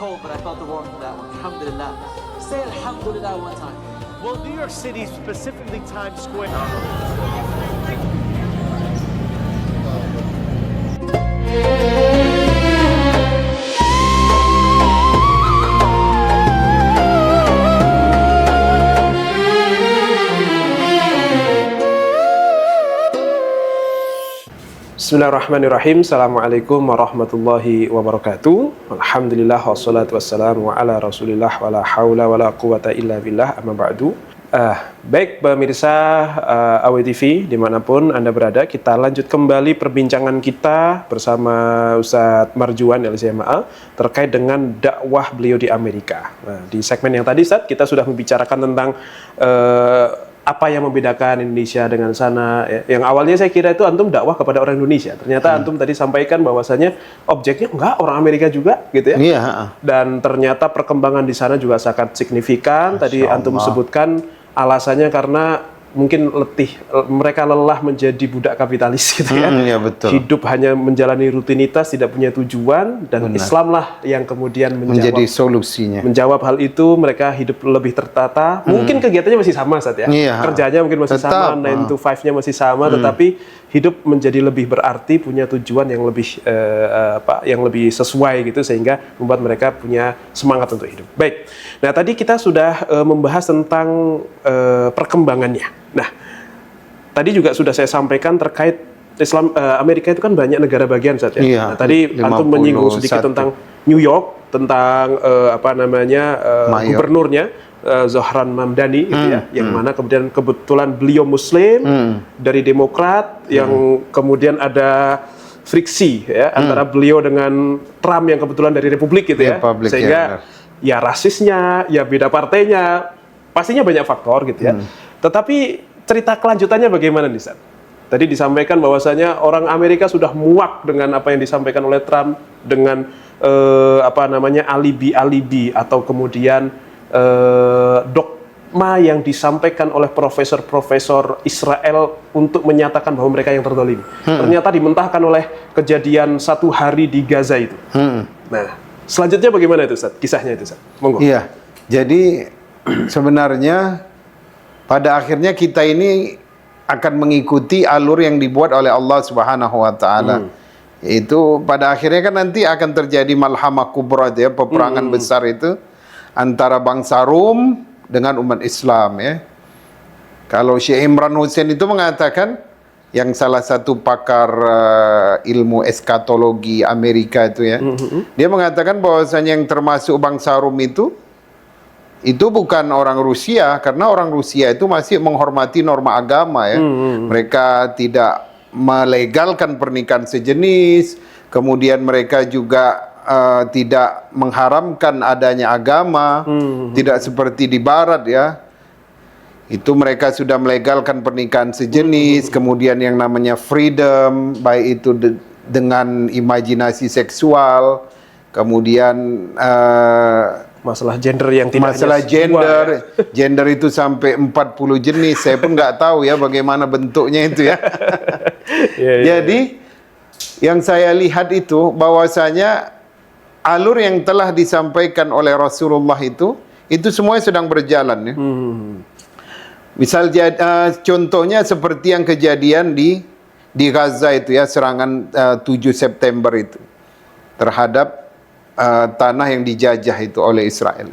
cold, but I felt the warmth of that one. Alhamdulillah. Say Alhamdulillah one time. Well, New York City, specifically Times Square. Bismillahirrahmanirrahim. Assalamualaikum warahmatullahi wabarakatuh. Alhamdulillah wassalatu wassalamu ala rasulillah wala hawla wala quwata illa billah amma ba'du. Baik pemirsa AWTV dimanapun Anda berada, kita lanjut kembali perbincangan kita bersama Ustadz Marjuan LCMA terkait dengan dakwah beliau di Amerika. Nah, di segmen yang tadi Ustadz kita sudah membicarakan tentang apa yang membedakan Indonesia dengan sana. Yang awalnya saya kira itu antum dakwah kepada orang Indonesia. Ternyata antum tadi sampaikan bahwasanya objeknya enggak orang Amerika juga gitu ya. Iya. Dan ternyata perkembangan di sana juga sangat signifikan. Tadi antum sebutkan alasannya karena mungkin mereka lelah menjadi budak kapitalis gitu ya. Iya, betul. Hidup hanya menjalani rutinitas, tidak punya tujuan, dan Benar. Islam lah yang kemudian Menjadi solusinya. menjawab hal itu. Mereka hidup lebih tertata. Mungkin kegiatannya masih sama saat ya. Iya. Kerjanya mungkin masih Tetap, sama, 9 to 5-nya masih sama, tetapi hidup menjadi lebih berarti, punya tujuan yang lebih yang lebih sesuai gitu, sehingga membuat mereka punya semangat untuk hidup. Baik. Nah, tadi kita sudah membahas tentang perkembangannya. Nah, tadi juga sudah saya sampaikan terkait Islam Amerika itu kan banyak negara bagian saja. Iya, Nah, tadi antum menyinggung sedikit 51. tentang New York, tentang gubernurnya Zohran Mamdani gitu ya, yang mana kebetulan beliau Muslim dari Demokrat, yang kemudian ada friksi ya antara beliau dengan Trump yang kebetulan dari Republik gitu ya, Republik, sehingga ya rasisnya, ya beda partainya, pastinya banyak faktor gitu ya. Tetapi cerita kelanjutannya bagaimana nih, Ustaz? Tadi disampaikan bahwasanya orang Amerika sudah muak dengan apa yang disampaikan oleh Trump, dengan alibi-alibi atau kemudian dogma yang disampaikan oleh profesor-profesor Israel untuk menyatakan bahwa mereka yang terzalim. Ternyata dimentahkan oleh kejadian 1 hari di Gaza itu. Nah, selanjutnya bagaimana itu, Ustaz? Kisahnya itu, Ustaz. Monggo. Iya. Jadi sebenarnya pada akhirnya kita ini akan mengikuti alur yang dibuat oleh Allah Subhanahu wa taala. Itu pada akhirnya kan nanti akan terjadi malhamah kubra ya, peperangan besar itu antara bangsa Rum dengan umat Islam ya. Kalau Syekh Imran Hussein itu mengatakan, yang salah satu pakar ilmu eskatologi Amerika itu ya, dia mengatakan bahwasanya yang termasuk bangsa Rum itu bukan orang Rusia, karena orang Rusia itu masih menghormati norma agama ya. Mereka tidak melegalkan pernikahan sejenis, kemudian mereka juga tidak mengharamkan adanya agama, tidak seperti di Barat ya. Itu mereka sudah melegalkan pernikahan sejenis, kemudian yang namanya freedom, baik itu dengan imajinasi seksual, kemudian Masalah gender yang tidak masalah hanya gender, ya. gender itu sampai 40 jenis. Saya pun nggak tahu ya bagaimana bentuknya itu ya. Jadi yang saya lihat itu bahwasanya alur yang telah disampaikan oleh Rasulullah itu semuanya sedang berjalan ya. Misal contohnya seperti yang kejadian di Gaza itu ya, serangan 7 September itu terhadap tanah yang dijajah itu oleh Israel.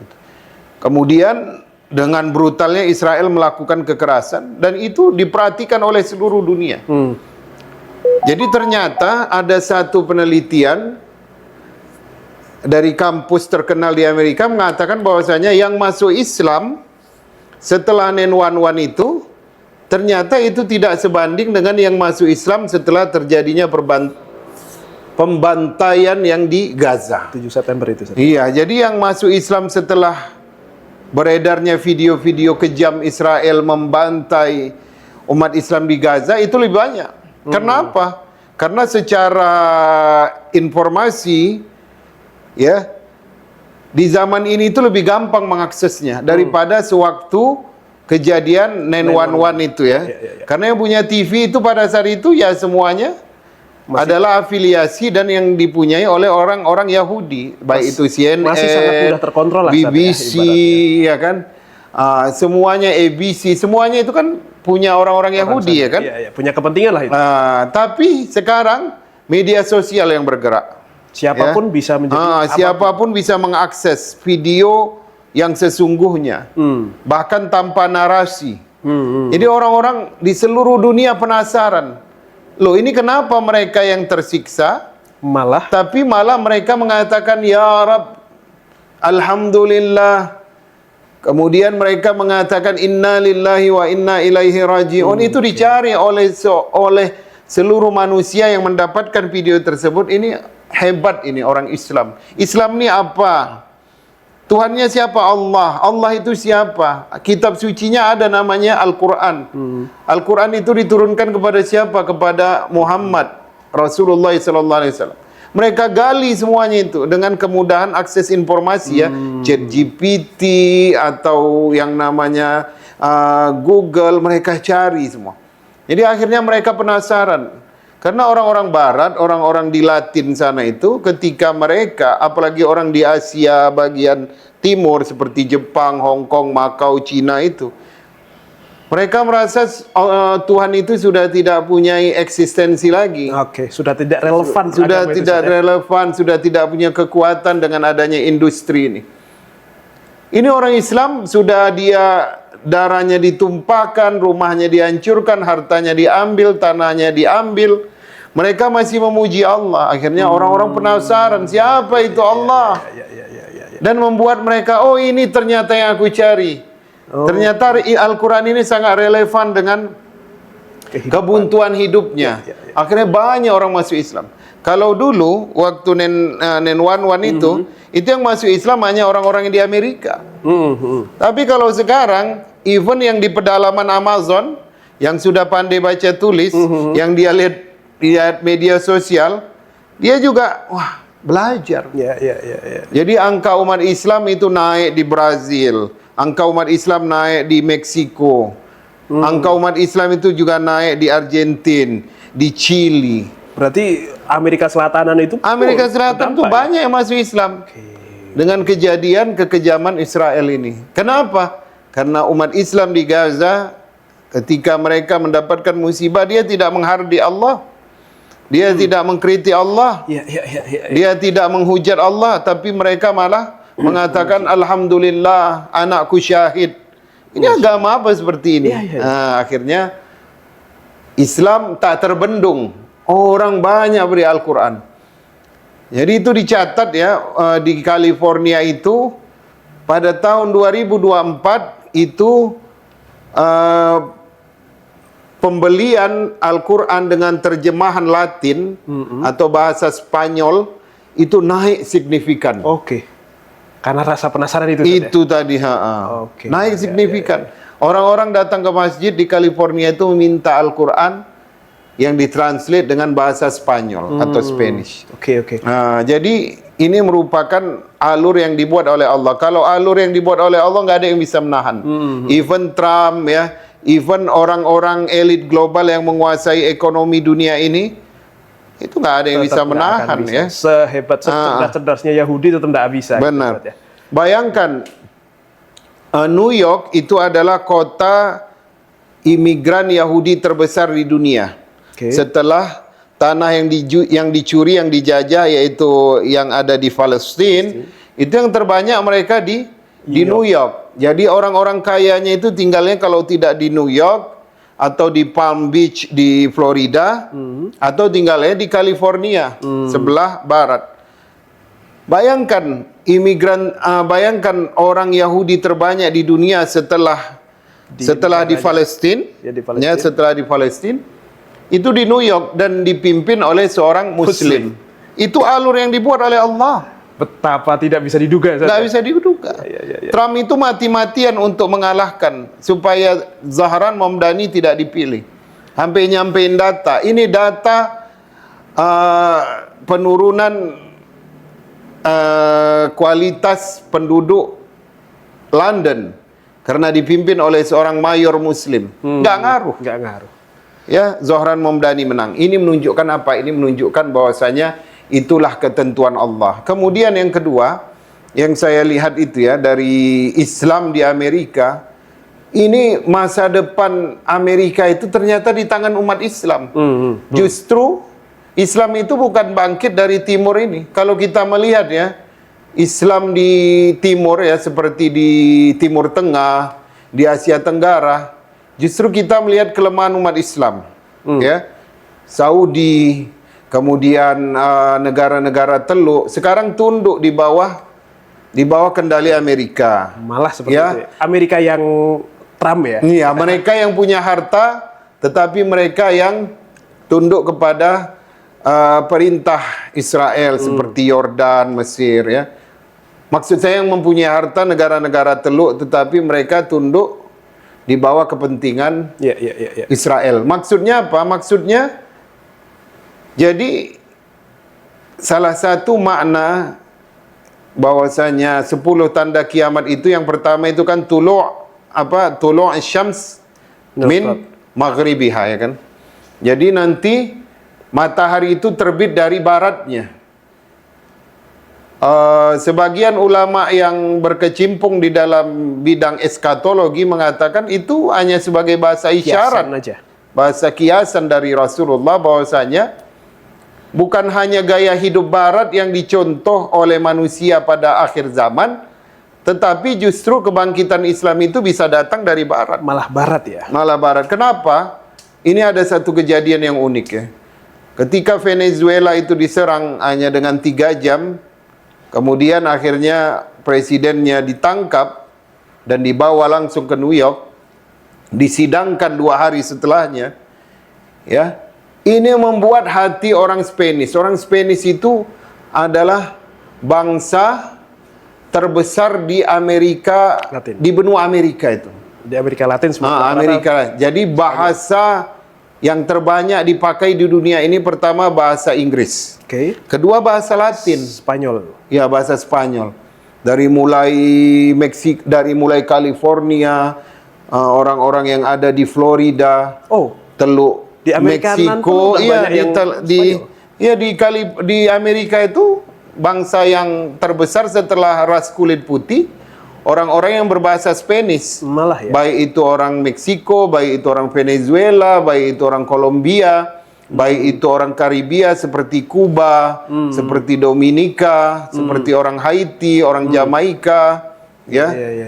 Kemudian dengan brutalnya Israel melakukan kekerasan, dan itu diperhatikan oleh seluruh dunia. Jadi ternyata ada satu penelitian dari kampus terkenal di Amerika mengatakan bahwasanya yang masuk Islam setelah 9/11 itu ternyata itu tidak sebanding dengan yang masuk Islam setelah terjadinya pembantaian yang di Gaza. 7 September itu, Ustaz. Iya, jadi yang masuk Islam setelah beredarnya video-video kejam Israel membantai umat Islam di Gaza itu lebih banyak. Kenapa? Karena secara informasi ya, di zaman ini itu lebih gampang mengaksesnya daripada sewaktu kejadian 9/11 itu ya. Karena yang punya TV itu pada saat itu ya semuanya adalah afiliasi dan yang dipunyai oleh orang-orang Yahudi, baik itu CNN, masih sangat mudah terkontrol lah, BBC, ya kan, semuanya ABC, semuanya itu kan punya orang-orang Yahudi, ya kan. Iya, punya kepentingan lah itu. Tapi sekarang media sosial yang bergerak. Siapapun bisa menjadi siapapun bisa mengakses video yang sesungguhnya, bahkan tanpa narasi. Jadi orang-orang di seluruh dunia penasaran, loh ini kenapa mereka yang tersiksa, tapi malah mereka mengatakan ya Rab, Alhamdulillah. Kemudian mereka mengatakan inna lillahi wa inna ilaihi raji'un. Itu dicari oleh seluruh manusia yang mendapatkan video tersebut. Ini hebat, ini orang Islam. Islam ini apa? Tuhannya siapa? Allah. Allah itu siapa? Kitab sucinya ada namanya Al-Quran. Al-Quran itu diturunkan kepada siapa? Kepada Muhammad Rasulullah SAW. Mereka gali semuanya itu dengan kemudahan akses informasi, ya, ChatGPT atau yang namanya Google, mereka cari semua. Jadi akhirnya mereka penasaran. Karena orang-orang barat, orang-orang di Latin sana itu, ketika mereka, apalagi orang di Asia bagian timur seperti Jepang, Hong Kong, Makau, Cina itu, mereka merasa Tuhan itu sudah tidak punya eksistensi lagi. Sudah tidak relevan. Sudah tidak relevan, sudah tidak punya kekuatan dengan adanya industri ini. Ini orang Islam sudah dia darahnya ditumpahkan, rumahnya dihancurkan, hartanya diambil, tanahnya diambil. Mereka masih memuji Allah. Akhirnya orang-orang penasaran, siapa itu Allah? Dan membuat mereka, oh ini ternyata yang aku cari. Ternyata Al-Quran ini sangat relevan dengan kebuntuan hidupnya. Akhirnya banyak orang masuk Islam. Kalau dulu waktu Nen Wan itu yang masuk Islam hanya orang-orang yang di Amerika. Tapi kalau sekarang, even yang di pedalaman Amazon, yang sudah pandai baca tulis, yang dia lihat media sosial, dia juga belajar. Jadi angka umat Islam itu naik di Brazil, angka umat Islam naik di Meksiko, angka umat Islam itu juga naik di Argentina, di Chili. Berarti Amerika Selatanan itu? Amerika Selatan tuh banyak yang masuk Islam. Dengan kejadian kekejaman Israel ini. Kenapa? Karena umat Islam di Gaza, ketika mereka mendapatkan musibah, dia tidak menghardi Allah. Dia tidak mengkritik Allah. Dia tidak menghujat Allah, tapi mereka malah mengatakan alhamdulillah anakku syahid. Ini agama apa seperti ini? Akhirnya Islam tak terbendung. Orang banyak beri Al-Quran. Jadi itu dicatat ya, di California itu pada tahun 2024 itu pembelian Al-Quran dengan terjemahan Latin atau bahasa Spanyol itu naik signifikan. Karena rasa penasaran itu. Itu tadi, naik signifikan. Orang-orang datang ke masjid di California itu meminta Al-Quran yang ditranslate dengan bahasa Spanyol atau Spanish. Jadi ini merupakan alur yang dibuat oleh Allah. Kalau alur yang dibuat oleh Allah, nggak ada yang bisa menahan. Even Trump, ya, even orang-orang elit global yang menguasai ekonomi dunia ini, itu nggak ada yang bisa menahan, ya. Sehebat cerdas-cerdasnya Yahudi tetap nggak bisa. Benar. Ya. Bayangkan, New York itu adalah kota imigran Yahudi terbesar di dunia. Setelah tanah yang dicuri, yang dijajah, yaitu yang ada di Palestina, itu yang terbanyak mereka di New York. Jadi orang-orang kayanya itu tinggalnya kalau tidak di New York atau di Palm Beach di Florida, atau tinggalnya di California sebelah barat. Bayangkan bayangkan orang Yahudi terbanyak di dunia setelah di Palestina, setelah di Palestina, itu di New York dan dipimpin oleh seorang Muslim. Itu alur yang dibuat oleh Allah. Betapa tidak bisa diduga. Tidak bisa diduga. Trump itu mati-matian untuk mengalahkan supaya Zahran Mamdani tidak dipilih. Sampai nyampein data. Ini data penurunan kualitas penduduk London karena dipimpin oleh seorang mayor Muslim. Nggak ngaruh. ya Zohran Mamdani menang. Ini menunjukkan apa? Ini menunjukkan bahwasanya itulah ketentuan Allah. Kemudian yang kedua, yang saya lihat itu ya dari Islam di Amerika, ini masa depan Amerika itu ternyata di tangan umat Islam. Justru Islam itu bukan bangkit dari timur ini. Kalau kita melihat ya, Islam di timur ya seperti di Timur Tengah, di Asia Tenggara, justru kita melihat kelemahan umat Islam. Ya, Saudi, kemudian negara-negara Teluk sekarang tunduk di bawah kendali Amerika. Malah seperti Ya. itu. Amerika yang Trump ya. Iya, mereka yang punya harta, tetapi mereka yang tunduk kepada perintah Israel seperti Yordan, Mesir ya. Maksud saya yang mempunyai harta negara-negara Teluk, tetapi mereka tunduk di bawah kepentingan Ya. Israel. Maksudnya apa? Maksudnya jadi salah satu makna bahwasanya 10 tanda kiamat itu yang pertama itu kan tulu' syams min maghribiha ya kan. Jadi nanti matahari itu terbit dari baratnya. Sebagian ulama yang berkecimpung di dalam bidang eskatologi mengatakan itu hanya sebagai bahasa isyarat, Kiasan aja. bahasa kiasan dari Rasulullah bahwasanya bukan hanya gaya hidup barat yang dicontoh oleh manusia pada akhir zaman, tetapi justru kebangkitan Islam itu bisa datang dari barat. Malah barat ya. Malah barat. Kenapa? Ini ada satu kejadian yang unik ya. Ketika Venezuela itu diserang hanya dengan 3 jam, kemudian akhirnya presidennya ditangkap dan dibawa langsung ke New York, disidangkan 2 hari setelahnya. Ya, ini membuat hati orang Spanish. Orang Spanish itu adalah bangsa terbesar di Amerika, Latin. di benua Amerika itu. Di Amerika Latin semua. Amerika. Jadi bahasa yang terbanyak dipakai di dunia ini pertama bahasa Inggris. Oke. Kedua bahasa Latin. Spanyol. Ya, bahasa Spanyol. Dari mulai Meksiko, dari mulai California, orang-orang yang ada di Florida, Oh, Teluk di Amerika Meksiko, pun iya banyak di, yang Spanyol. Di Amerika itu bangsa yang terbesar setelah ras kulit putih, orang-orang yang berbahasa Spanish. Malah ya. Baik itu orang Meksiko, baik itu orang Venezuela, baik itu orang Kolombia, baik itu orang Karibia seperti Kuba, seperti Dominika, seperti orang Haiti, orang Jamaika, ya. Ya.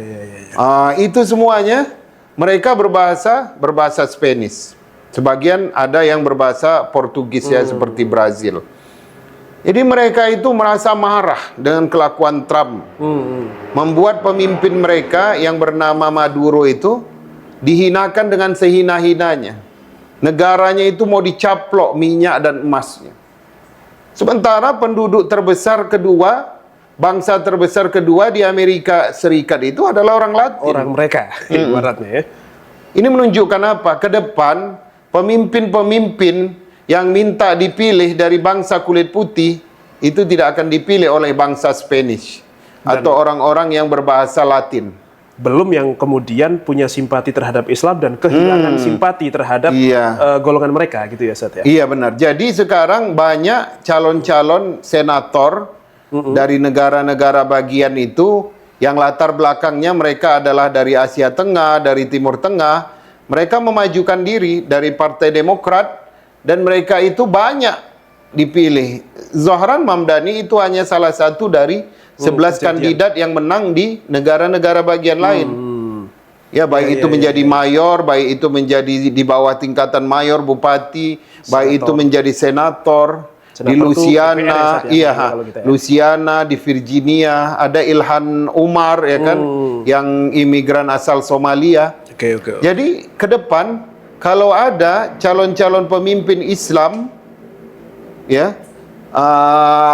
Itu semuanya mereka berbahasa Spanish. Sebagian ada yang berbahasa Portugis ya seperti Brazil. Jadi mereka itu merasa marah dengan kelakuan Trump. Membuat pemimpin mereka yang bernama Maduro itu dihinakan dengan sehina-hinanya. Negaranya itu mau dicaplok minyak dan emasnya. Sementara penduduk terbesar kedua, bangsa terbesar kedua di Amerika Serikat itu adalah orang Latin. Orang mereka ibaratnya ya. Ini menunjukkan apa? Ke depan pemimpin-pemimpin yang minta dipilih dari bangsa kulit putih itu tidak akan dipilih oleh bangsa Spanish atau orang-orang yang berbahasa Latin. Belum yang kemudian punya simpati terhadap Islam dan kehilangan simpati terhadap golongan mereka gitu ya, Ustaz ya. Iya benar. Jadi sekarang banyak calon-calon senator dari negara-negara bagian itu yang latar belakangnya mereka adalah dari Asia Tengah, dari Timur Tengah. Mereka memajukan diri dari Partai Demokrat dan mereka itu banyak dipilih. Zohran Mamdani itu hanya salah satu dari 11 kandidat yang menang di negara-negara bagian lain. Ya, baik itu menjadi mayor, baik itu menjadi di bawah tingkatan mayor, bupati, baik itu menjadi senator di Louisiana, Louisiana, di Virginia, ada Ilhan Umar ya kan, yang imigran asal Somalia. Oke. Jadi ke depan kalau ada calon-calon pemimpin Islam, ya,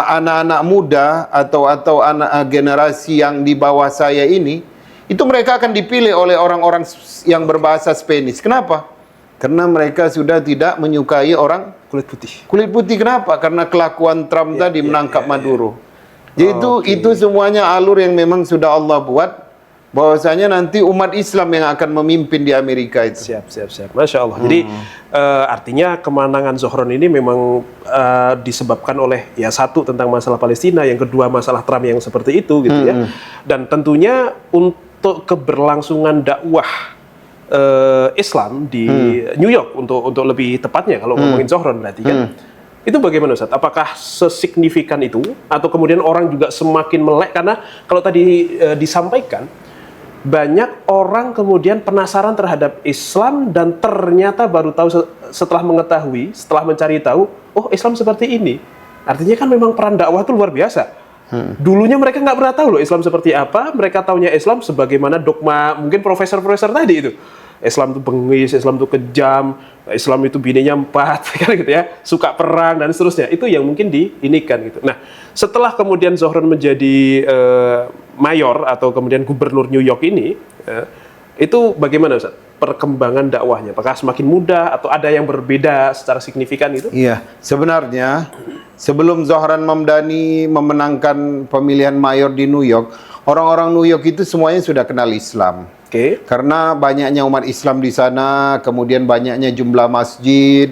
anak-anak muda atau anak generasi yang di bawah saya ini, itu mereka akan dipilih oleh orang-orang yang berbahasa Spanish. Kenapa? Karena mereka sudah tidak menyukai orang Kulit putih. Kulit putih kenapa? Karena kelakuan Trump tadi menangkap Maduro. Jadi itu semuanya alur yang memang sudah Allah buat bahwasanya nanti umat Islam yang akan memimpin di Amerika itu. Siap. Masya Allah. Jadi artinya kemenangan Zohran ini memang disebabkan oleh ya satu tentang masalah Palestina, yang kedua masalah Trump yang seperti itu gitu ya. Dan tentunya untuk keberlangsungan dakwah Islam di New York untuk lebih tepatnya kalau ngomongin Zohran berarti kan. Itu bagaimana Ustaz? Apakah sesignifikan itu atau kemudian orang juga semakin melek, karena kalau tadi disampaikan banyak orang kemudian penasaran terhadap Islam dan ternyata baru tahu setelah mengetahui, setelah mencari tahu, oh Islam seperti ini. Artinya kan memang peran dakwah itu luar biasa. Dulunya mereka nggak pernah tahu loh Islam seperti apa, mereka taunya Islam sebagaimana dogma mungkin profesor-profesor tadi itu. Islam itu bengis, Islam itu kejam, Islam itu bininya 4, kan gitu ya, suka perang dan seterusnya. Itu yang mungkin diinikan gitu. Nah, setelah kemudian Zohran menjadi mayor atau kemudian gubernur New York ini, itu bagaimana Ustaz? Perkembangan dakwahnya? Apakah semakin mudah atau ada yang berbeda secara signifikan itu? Iya, sebenarnya sebelum Zohran Mamdani memenangkan pemilihan mayor di New York, orang-orang New York itu semuanya sudah kenal Islam. Karena banyaknya umat Islam di sana, kemudian banyaknya jumlah masjid,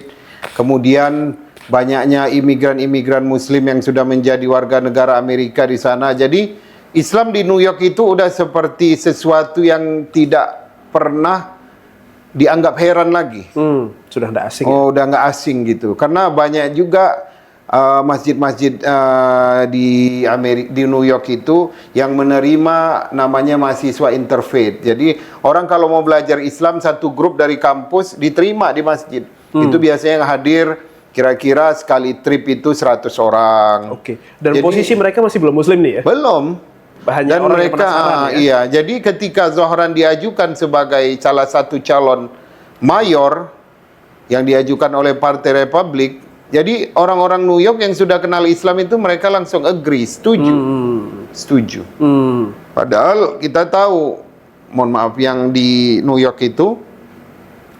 kemudian banyaknya imigran-imigran Muslim yang sudah menjadi warga negara Amerika di sana. Jadi Islam di New York itu udah seperti sesuatu yang tidak pernah dianggap heran lagi. Sudah nggak asing. Oh, udah nggak asing gitu. Karena banyak juga masjid-masjid di New York itu yang menerima namanya mahasiswa interfaith. Jadi orang kalau mau belajar Islam, satu grup dari kampus diterima di masjid. Itu biasanya yang hadir kira-kira sekali trip itu 100 orang. Dan jadi, posisi mereka masih belum Muslim nih ya? Belum. Banyak dan orang mereka ya? Iya. Jadi ketika Zohran diajukan sebagai salah satu calon mayor yang diajukan oleh Partai Republik, jadi orang-orang New York yang sudah kenal Islam itu mereka langsung agree, setuju. Padahal kita tahu, mohon maaf, yang di New York itu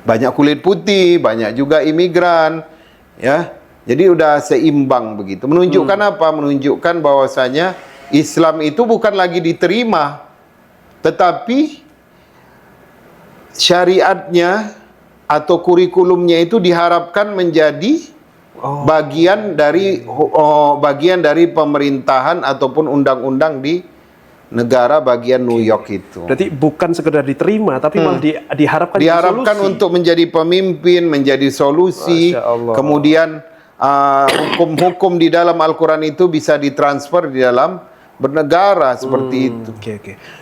banyak kulit putih, banyak juga imigran, ya. Jadi udah seimbang begitu. Menunjukkan apa? Menunjukkan bahwasanya Islam itu bukan lagi diterima, tetapi syariatnya atau kurikulumnya itu diharapkan menjadi bagian dari pemerintahan ataupun undang-undang di negara bagian New York itu. Berarti bukan sekedar diterima, tapi malah diharapkan untuk menjadi pemimpin, menjadi solusi. Kemudian hukum-hukum di dalam Al-Quran itu bisa ditransfer di dalam bernegara seperti itu.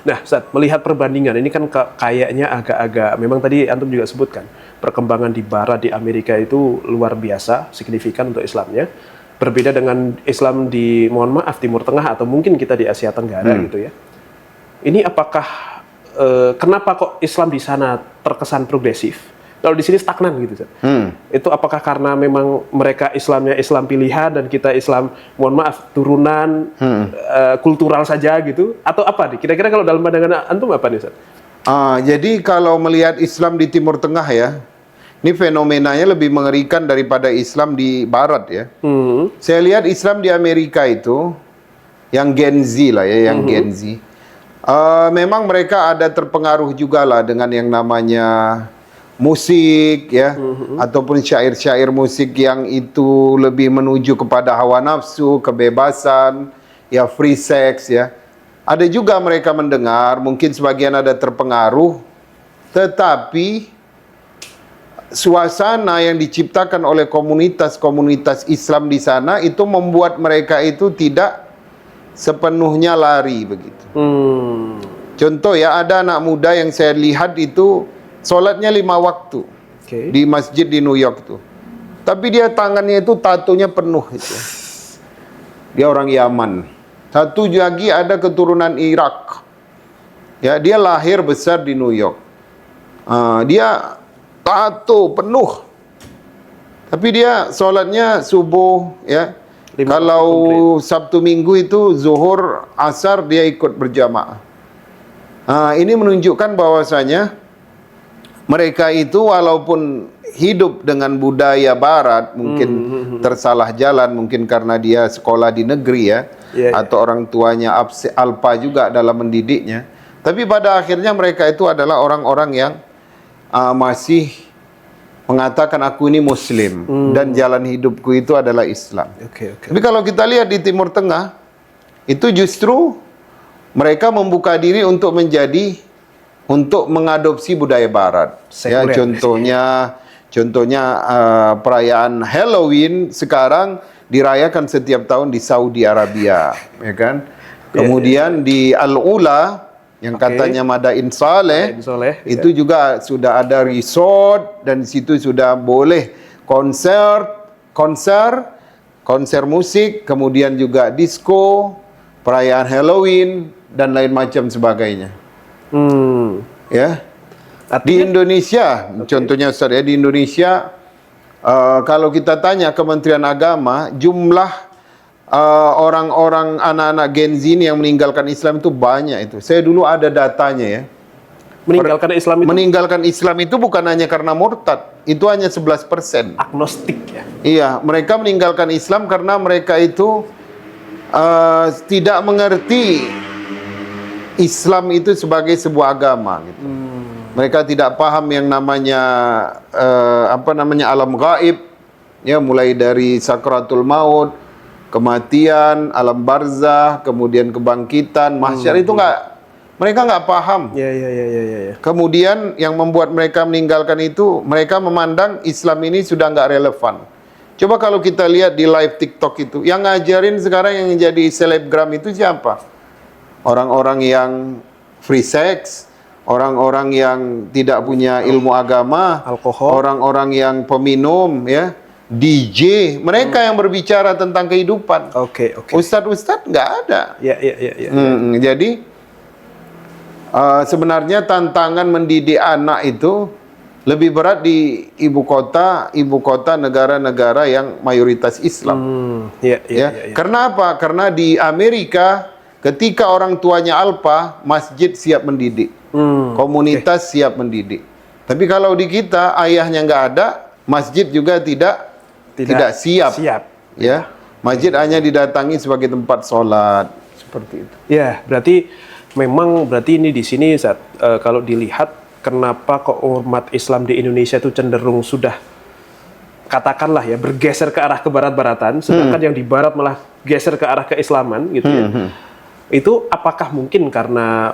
Nah, Ustaz, melihat perbandingan ini kan kayaknya agak-agak, memang tadi antum juga sebutkan perkembangan di Barat, di Amerika itu luar biasa signifikan untuk Islamnya, berbeda dengan Islam di, mohon maaf, Timur Tengah atau mungkin kita di Asia Tenggara gitu ya. Ini apakah kenapa kok Islam di sana terkesan progresif, kalau di sini stagnan gitu Ustaz? Itu apakah karena memang mereka Islamnya Islam pilihan dan kita Islam, mohon maaf, turunan kultural saja gitu, atau apa nih? Kira-kira kalau dalam pandangan antum apa nih Ustaz? Jadi kalau melihat Islam di Timur Tengah ya, ini fenomenanya lebih mengerikan daripada Islam di Barat ya. Saya lihat Islam di Amerika itu, yang Gen Z lah ya, yang Gen Z. Memang mereka ada terpengaruh juga lah dengan yang namanya musik ya, ataupun syair-syair musik yang itu lebih menuju kepada hawa nafsu, kebebasan, ya free sex ya. Ada juga mereka mendengar, mungkin sebagian ada terpengaruh, tetapi suasana yang diciptakan oleh komunitas-komunitas Islam di sana itu membuat mereka itu tidak sepenuhnya lari begitu. Contoh ya, ada anak muda yang saya lihat itu sholatnya 5 waktu di masjid di New York itu, tapi dia tangannya itu tatonya penuh itu. Dia orang Yaman. Satu lagi ada keturunan Irak. Ya, dia lahir besar di New York. Dia tato penuh. Tapi dia sholatnya subuh ya. Kalau Sabtu Minggu itu zuhur, asar dia ikut berjamaah. Ini menunjukkan bahwasanya mereka itu walaupun hidup dengan budaya Barat, mungkin tersalah jalan, mungkin karena dia sekolah di negeri ya, atau orang tuanya alpa juga dalam mendidiknya. Tapi pada akhirnya mereka itu adalah orang-orang yang masih mengatakan aku ini Muslim dan jalan hidupku itu adalah Islam. Oke. Tapi kalau kita lihat di Timur Tengah, itu justru mereka membuka diri untuk mengadopsi budaya Barat. Ya, Sekuler. contohnya perayaan Halloween sekarang dirayakan setiap tahun di Saudi Arabia, ya kan? Kemudian di Al-Ula yang katanya Madain Saleh, itu juga sudah ada resort dan di situ sudah boleh konser musik, kemudian juga disco, perayaan Halloween dan lain macam sebagainya. Ya. Di Indonesia, contohnya Ustaz ya, di Indonesia kalau kita tanya Kementerian Agama, jumlah orang-orang anak-anak Gen Z ini yang meninggalkan Islam itu banyak itu. Saya dulu ada datanya ya. Meninggalkan Islam itu bukan hanya karena murtad, itu hanya 11%. Agnostik ya. Iya, mereka meninggalkan Islam karena mereka itu tidak mengerti Islam itu sebagai sebuah agama gitu. Mereka tidak paham yang namanya alam gaib, ya, mulai dari sakratul maut, kematian, alam barzah, kemudian kebangkitan, mahsyar itu mereka nggak paham. Ya. Kemudian yang membuat mereka meninggalkan itu, mereka memandang Islam ini sudah nggak relevan. Coba kalau kita lihat di live TikTok itu, yang ngajarin sekarang yang jadi selebgram itu siapa? Orang-orang yang free sex, orang-orang yang tidak punya ilmu agama, alkohol, orang-orang yang peminum, ya, DJ, mereka yang berbicara tentang kehidupan. Oke. Ustadz nggak ada. Ya. Jadi sebenarnya tantangan mendidik anak itu lebih berat di ibu kota negara-negara yang mayoritas Islam. Ya. Karena apa? Karena di Amerika ketika orang tuanya alpa, masjid siap mendidik, komunitas siap mendidik. Tapi kalau di kita ayahnya nggak ada, masjid juga tidak siap. Ya, masjid hanya didatangi sebagai tempat sholat seperti itu. Ya, berarti ini di sini kalau dilihat kenapa kok umat Islam di Indonesia itu cenderung sudah katakanlah ya bergeser ke arah kebarat-baratan, sedangkan yang di barat malah geser ke arah keislaman gitu ya. Itu apakah mungkin karena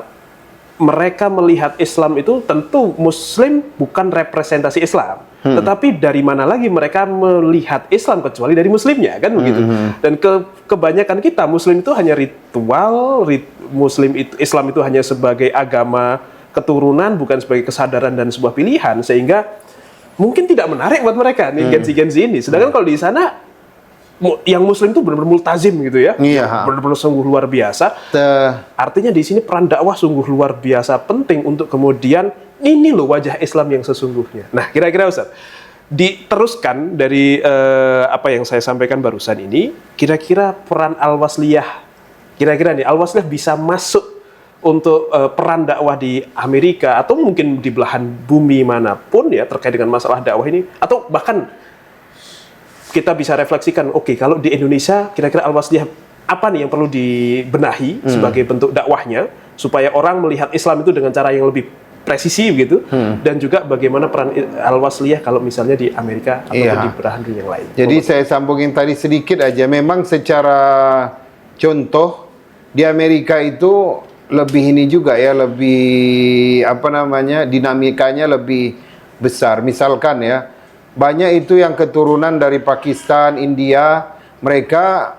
mereka melihat Islam itu tentu Muslim bukan representasi Islam, tetapi dari mana lagi mereka melihat Islam kecuali dari Muslimnya kan begitu. Dan kebanyakan kita Muslim itu hanya ritual, Islam itu hanya sebagai agama keturunan bukan sebagai kesadaran dan sebuah pilihan, sehingga mungkin tidak menarik buat mereka nih Gen Z ini. Sedangkan kalau di sana yang Muslim itu benar-benar multazim gitu ya, benar-benar sungguh luar biasa. Artinya di sini peran dakwah sungguh luar biasa penting untuk kemudian ini loh wajah Islam yang sesungguhnya. Nah, kira-kira Ustaz, diteruskan dari apa yang saya sampaikan barusan ini, kira-kira peran Al-Wasliyah, kira-kira nih Al-Wasliyah bisa masuk untuk peran dakwah di Amerika atau mungkin di belahan bumi manapun ya terkait dengan masalah dakwah ini, atau bahkan kita bisa refleksikan, oke, kalau di Indonesia kira-kira Al-Wasliyah apa nih yang perlu dibenahi sebagai bentuk dakwahnya supaya orang melihat Islam itu dengan cara yang lebih presisi gitu, dan juga bagaimana peran Al-Wasliyah kalau misalnya di Amerika atau di belahan dunia yang lain. Jadi saya sambungin tadi sedikit aja, memang secara contoh di Amerika itu lebih ini juga ya, lebih dinamikanya lebih besar. Misalkan ya, banyak itu yang keturunan dari Pakistan, India, mereka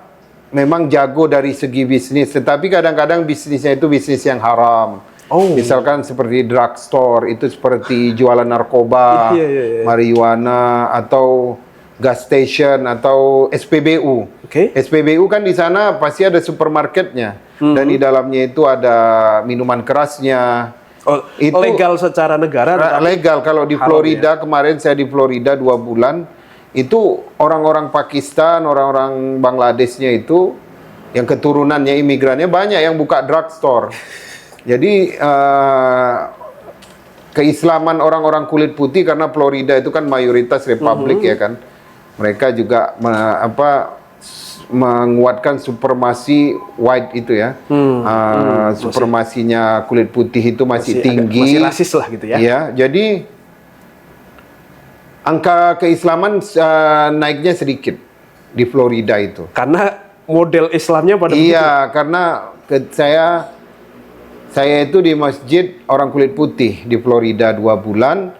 memang jago dari segi bisnis, tetapi kadang-kadang bisnisnya itu bisnis yang haram. Misalkan seperti drugstore, itu seperti jualan narkoba, marijuana, atau gas station, atau SPBU. SPBU kan di sana pasti ada supermarketnya, dan di dalamnya itu ada minuman kerasnya. Itu legal secara negara? Legal. Kalau di Florida, kemarin saya di Florida 2 bulan, itu orang-orang Pakistan, orang-orang Bangladeshnya itu, yang keturunannya imigrannya banyak yang buka drugstore. Jadi keislaman orang-orang kulit putih, karena Florida itu kan mayoritas republik ya kan, mereka juga menguatkan supremasi white itu ya. Supremasinya kulit putih itu masih tinggi. Masih rasis lah gitu ya. Ya, jadi angka keislaman naiknya sedikit di Florida itu. Karena model Islamnya pada Iya, karena saya itu di masjid orang kulit putih di Florida 2 bulan.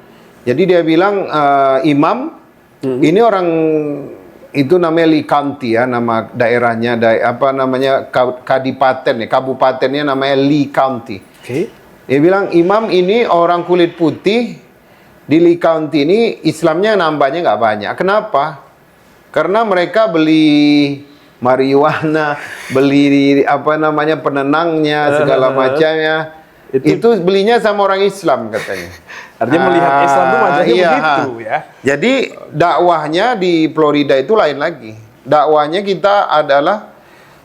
Jadi dia bilang imam ini orang itu namanya Lee County ya, nama daerahnya apa namanya kadipaten ya, kabupatennya namanya Lee County. Oke. Dia bilang imam ini orang kulit putih di Lee County ini Islamnya nambahnya nggak banyak. Kenapa? Karena mereka beli marijuana, beli apa namanya penenangnya segala macamnya. Itu belinya sama orang Islam katanya. Artinya melihat Islam itu wajahnya begitu ya. Jadi dakwahnya di Florida itu lain lagi. Dakwahnya kita adalah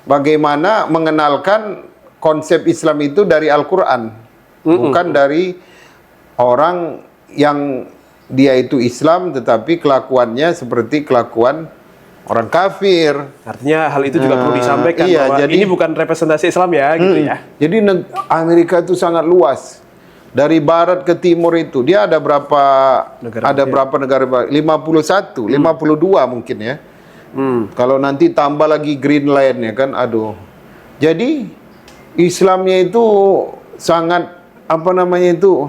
bagaimana mengenalkan konsep Islam itu dari Al-Qur'an. Bukan dari orang yang dia itu Islam tetapi kelakuannya seperti kelakuan orang kafir. Artinya hal itu juga perlu disampaikan bahwa ini bukan representasi Islam ya, gitu ya. Jadi Amerika itu sangat luas. Dari barat ke timur itu dia ada berapa negara? Ada berapa negara? 51, 52 mungkin ya. Kalau nanti tambah lagi Greenland ya kan, aduh. Jadi Islamnya itu sangat apa namanya itu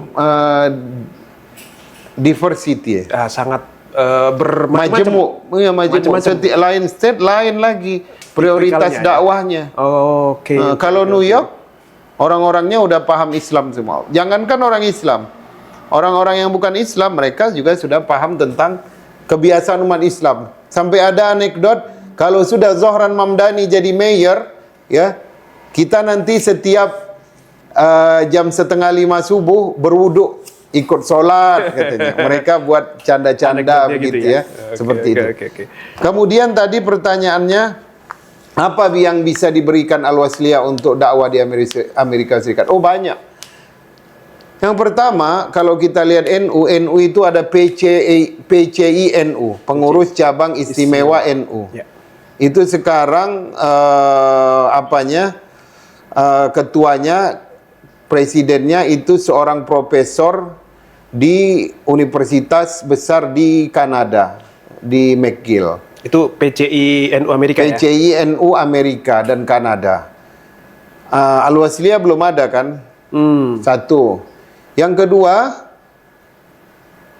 diversity ya. Sangat majemuk. Ya, majemuk. Setiap lain state lain lagi prioritas dakwahnya. Oke. Kalau New York orang-orangnya udah paham Islam semua. Jangankan orang Islam, orang-orang yang bukan Islam mereka juga sudah paham tentang kebiasaan umat Islam. Sampai ada anekdot kalau sudah Zohran Mamdani jadi mayor, ya kita nanti setiap jam 4:30 subuh berwuduk ikut sholat katanya. Mereka buat canda-canda begitu ya, seperti itu. Kemudian tadi pertanyaannya, apa yang bisa diberikan Al-Wasliyah untuk dakwah di Amerika Serikat? Oh banyak. Yang pertama, kalau kita lihat NU itu ada PCI NU, Pengurus Cabang Istimewa NU. Ya. Itu sekarang ketuanya, presidennya itu seorang profesor di Universitas Besar di Kanada, di McGill. Itu PCI NU Amerika ya? PCI NU Amerika dan Kanada. Al-Wasliyah belum ada kan? Satu. Yang kedua,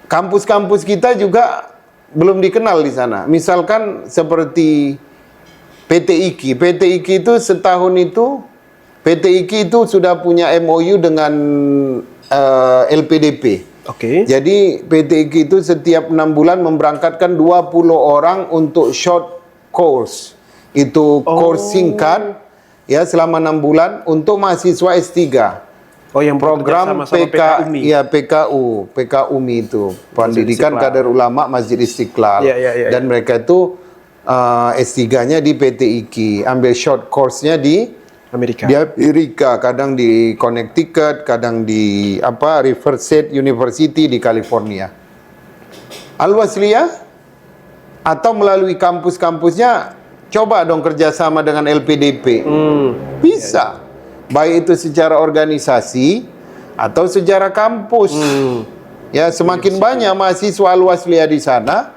kampus-kampus kita juga belum dikenal di sana. Misalkan seperti PT IKI. PT IKI itu setahun itu, PT IKI itu sudah punya MOU dengan LPDP. Oke. Jadi PT IKI itu setiap 6 bulan memberangkatkan 20 orang untuk short course. Itu course singkat ya selama 6 bulan untuk mahasiswa S3. Oh, yang program PKUMI. Ya, PKUMI itu. Pendidikan Kader Ulama Masjid Istiqlal. Dan mereka itu S3-nya di PT IKI, ambil short course-nya di Amerika. Di Amerika, kadang di Connecticut, kadang di Riverside University di California. Al-Wasliyah atau melalui kampus-kampusnya coba dong kerjasama dengan LPDP. Bisa. Baik itu secara organisasi atau secara kampus. Ya, semakin banyak mahasiswa Al-Wasliyah di sana,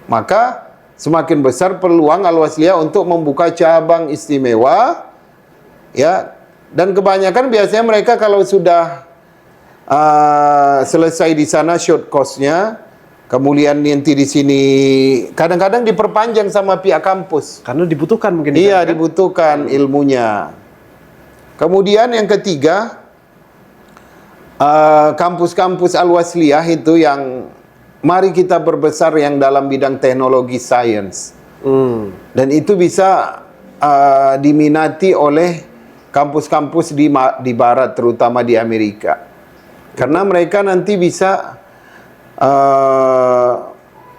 maka semakin besar peluang Al-Wasliyah untuk membuka cabang istimewa. Ya, dan kebanyakan biasanya mereka kalau sudah selesai di sana short course-nya, kemudian nanti di sini kadang-kadang diperpanjang sama pihak kampus. Karena dibutuhkan mungkin. Iya, dibutuhkan ilmunya. Kemudian yang ketiga, kampus-kampus Al-Wasliyah itu yang mari kita berbesar yang dalam bidang teknologi sains. Dan itu bisa diminati oleh kampus-kampus di barat, terutama di Amerika. Karena mereka nanti bisa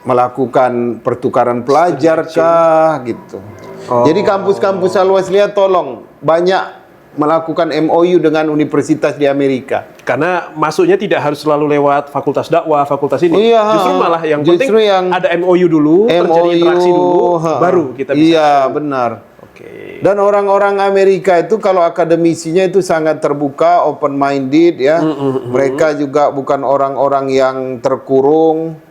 melakukan pertukaran pelajar kah gitu. Jadi kampus-kampus Al-Wasliyah tolong banyak melakukan MOU dengan universitas di Amerika. Karena masuknya tidak harus selalu lewat fakultas dakwah, fakultas ini. Iya, Justru malah yang justru penting yang ada MOU dulu, terjadi interaksi dulu, baru kita bisa. Iya, benar. Oke. Dan orang-orang Amerika itu kalau akademisinya itu sangat terbuka, open minded ya. Mereka juga bukan orang-orang yang terkurung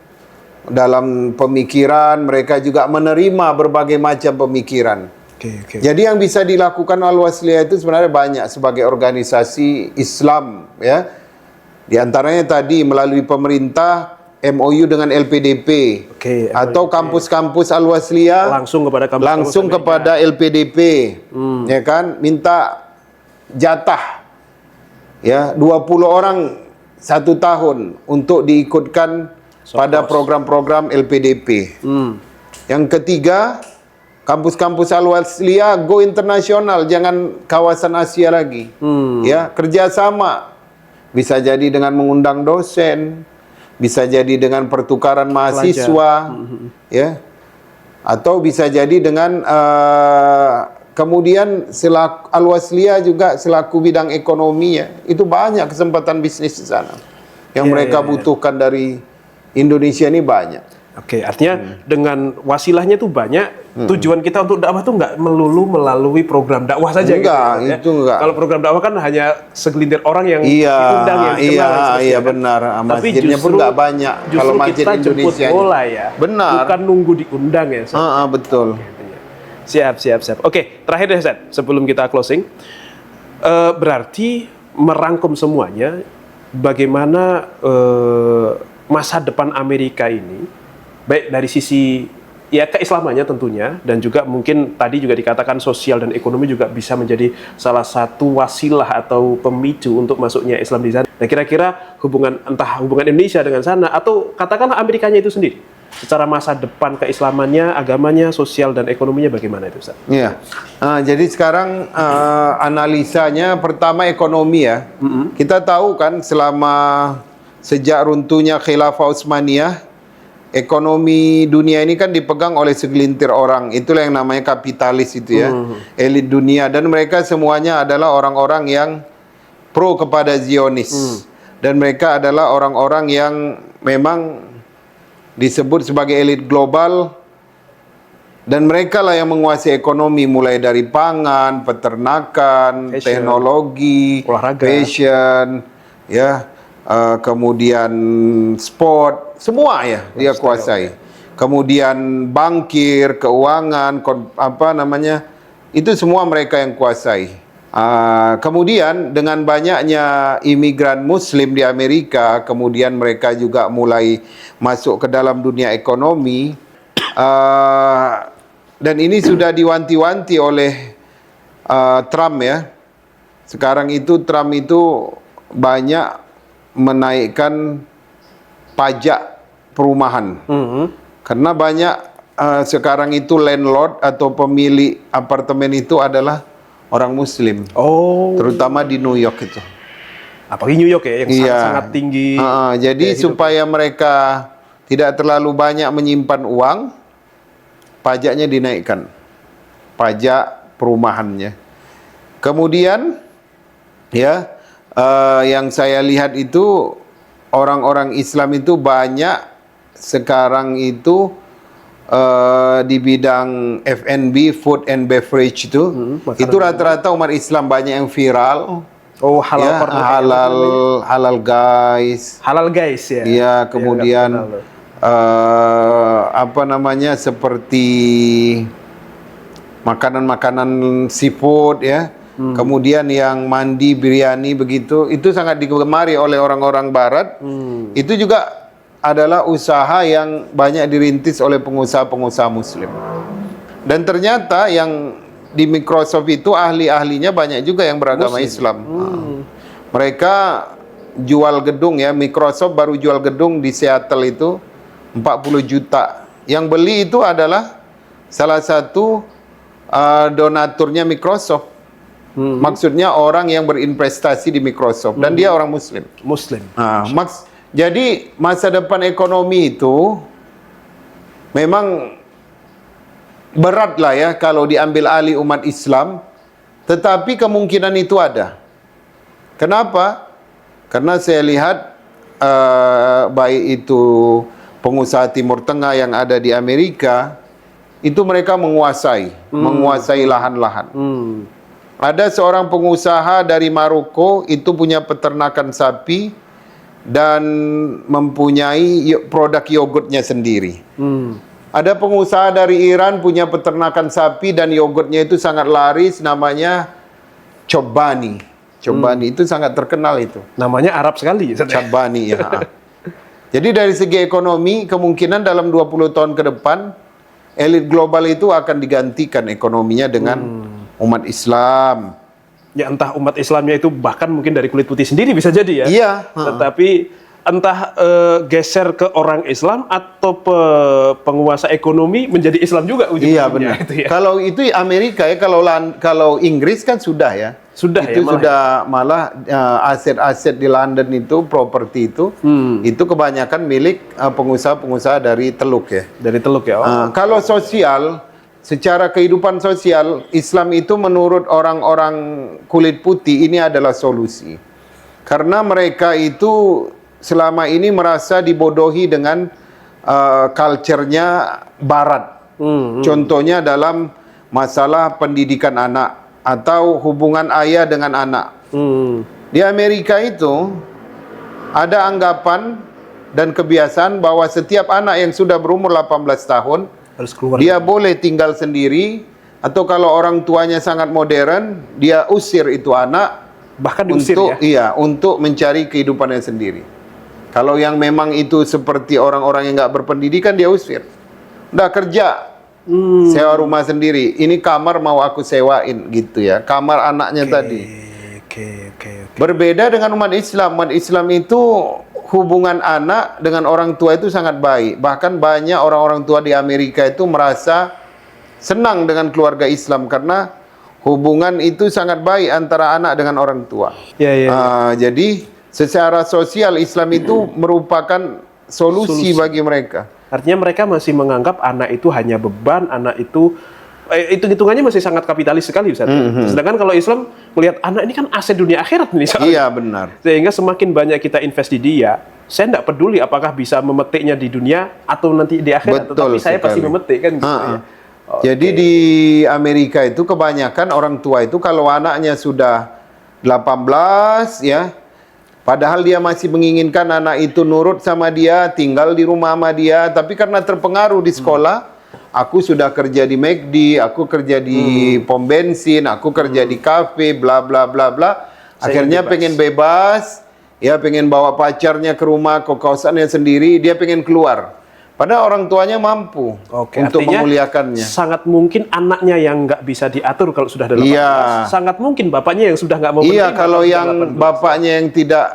dalam pemikiran, mereka juga menerima berbagai macam pemikiran. Oke. Jadi yang bisa dilakukan Al-Wasliyah itu sebenarnya banyak sebagai organisasi Islam ya. Di antaranya tadi melalui pemerintah MOU dengan LPDP. Oke, atau kampus-kampus Al-Wasliyah Langsung kepada kampus langsung kepada LPDP. Ya kan, minta jatah ya 20 orang 1 tahun untuk diikutkan pada program-program LPDP. Yang ketiga, kampus-kampus Al-Wasliyah go internasional, jangan kawasan Asia lagi. Ya, kerjasama bisa jadi dengan mengundang dosen, bisa jadi dengan pertukaran mahasiswa, ya, atau bisa jadi dengan kemudian selaku Al-Wasliyah juga selaku bidang ekonomi ya, itu banyak kesempatan bisnis di sana yang mereka butuhkan dari Indonesia ini banyak. Oke, artinya dengan wasilahnya tuh banyak. Tujuan kita untuk dakwah tuh nggak melulu melalui program dakwah saja. Enggak, gitu, ya. itu enggak. Kalau program dakwah kan hanya segelintir orang yang Iya, diundang, yang dikenal, dan seterusnya, iya kan. benar. Tapi Masjidnya pun nggak banyak. Justru Kalau masjid kita jemput Indonesia bola ya. Benar. Bukan nunggu diundang ya. Ustaz. Betul. Siap. Oke, terakhir deh Ustaz, sebelum kita closing. Berarti merangkum semuanya, bagaimana masa depan Amerika ini, baik dari sisi ya keislamannya tentunya, dan juga mungkin tadi juga dikatakan sosial dan ekonomi juga bisa menjadi salah satu wasilah atau pemicu untuk masuknya Islam di sana. Nah, kira-kira entah hubungan Indonesia dengan sana, atau katakanlah Amerikanya itu sendiri, secara masa depan keislamannya, agamanya, sosial dan ekonominya bagaimana itu Ustaz? Iya. Jadi sekarang analisanya pertama ekonomi ya. Kita tahu kan sejak runtuhnya Khilafah Utsmaniyah, ekonomi dunia ini kan dipegang oleh segelintir orang. Itulah yang namanya kapitalis itu ya. Elit dunia, dan mereka semuanya adalah orang-orang yang pro kepada Zionis. Dan mereka adalah orang-orang yang memang disebut sebagai elit global, dan mereka lah yang menguasai ekonomi mulai dari pangan, peternakan, teknologi, olahraga, fashion, ya, kemudian sport, semua ya dia kuasai. Kemudian bankir, keuangan, itu semua mereka yang kuasai. Kemudian dengan banyaknya imigran Muslim di Amerika, kemudian mereka juga mulai masuk ke dalam dunia ekonomi, dan ini sudah diwanti-wanti oleh Trump ya. Sekarang itu Trump itu banyak menaikkan pajak perumahan, karena banyak sekarang itu landlord atau pemilik apartemen itu adalah orang Muslim, terutama di New York itu. Apalagi New York ya, yang sangat tinggi. Jadi supaya mereka tidak terlalu banyak menyimpan uang, pajaknya dinaikkan, pajak perumahannya. Kemudian ya, yang saya lihat itu orang-orang Islam itu banyak sekarang itu di bidang F&B, food and beverage itu rata-rata umat Islam banyak yang viral. Halal ya, halal guys. Halal guys ya. Iya, kemudian seperti makanan-makanan seafood ya. Kemudian yang mandi biryani begitu, itu sangat digemari oleh orang-orang barat. Itu juga adalah usaha yang banyak dirintis oleh pengusaha-pengusaha Muslim. Dan ternyata yang di Microsoft itu ahli-ahlinya banyak juga yang beragama Islam. Mereka jual gedung ya, Microsoft baru jual gedung di Seattle itu 40 juta. Yang beli itu adalah salah satu donaturnya Microsoft. Maksudnya orang yang berinvestasi di Microsoft, dan dia orang Muslim. Jadi masa depan ekonomi itu memang berat lah ya kalau diambil alih umat Islam, tetapi kemungkinan itu ada. Kenapa? Karena saya lihat baik itu pengusaha Timur Tengah yang ada di Amerika, itu mereka menguasai lahan-lahan. Ada seorang pengusaha dari Maroko itu punya peternakan sapi dan mempunyai produk yogurtnya sendiri. Ada pengusaha dari Iran punya peternakan sapi dan yogurtnya itu sangat laris, namanya Chobani. Chobani itu sangat terkenal itu. Namanya Arab sekali. Chobani ya. Jadi dari segi ekonomi, kemungkinan dalam 20 tahun ke depan, elit global itu akan digantikan ekonominya dengan umat Islam. Ya entah umat Islamnya itu bahkan mungkin dari kulit putih sendiri bisa jadi ya. Iya. Tetapi entah geser ke orang Islam atau penguasa ekonomi menjadi Islam juga ujung-ujungnya. Iya benar. Itu ya. Kalau itu Amerika ya, kalau Inggris kan sudah ya. Sudah itu ya, sudah malah aset-aset di London itu, properti itu kebanyakan milik pengusaha-pengusaha dari Teluk ya. Dari Teluk ya. Kalau sosial, secara kehidupan sosial, Islam itu menurut orang-orang kulit putih ini adalah solusi. Karena mereka itu selama ini merasa dibodohi dengan culture-nya Barat. Contohnya dalam masalah pendidikan anak atau hubungan ayah dengan anak. Di Amerika itu ada anggapan dan kebiasaan bahwa setiap anak yang sudah berumur 18 tahun harus keluar. Dia boleh tinggal sendiri, atau kalau orang tuanya sangat modern, dia usir itu anak, Bahkan diusir untuk ya. untuk mencari kehidupannya sendiri. Kalau yang memang itu seperti orang-orang yang nggak berpendidikan, dia usir. Udah kerja, sewa rumah sendiri. Ini kamar mau aku sewain gitu ya. Kamar anaknya tadi. Oke. Berbeda dengan umat Islam. Umat Islam itu hubungan anak dengan orang tua itu sangat baik. Bahkan banyak orang-orang tua di Amerika itu merasa senang dengan keluarga Islam karena hubungan itu sangat baik antara anak dengan orang tua. Jadi secara sosial Islam itu merupakan solusi bagi mereka. Artinya mereka masih menganggap anak itu hanya beban, anak itu hitung-hitungannya masih sangat kapitalis sekali Ustaz. Sedangkan kalau Islam melihat anak ini kan aset dunia akhirat nih. Iya benar. Sehingga semakin banyak kita invest di dia, saya tidak peduli apakah bisa memetiknya di dunia atau nanti di akhirat, tetapi saya pasti memetik kan gitu ya. Jadi di Amerika itu kebanyakan orang tua itu kalau anaknya sudah 18 ya, padahal dia masih menginginkan anak itu nurut sama dia, tinggal di rumah sama dia, tapi karena terpengaruh di sekolah, aku sudah kerja di McD, aku kerja di pom bensin, aku kerja di kafe, bla bla bla bla. Akhirnya pengen bebas, ya pengen bawa pacarnya ke rumah, ke kosannya sendiri, dia pengen keluar. Padahal orang tuanya mampu untuk memuliakannya. Sangat mungkin anaknya yang nggak bisa diatur kalau sudah dalam sangat mungkin bapaknya yang sudah nggak mau. Iya, kalau yang bapaknya yang tidak,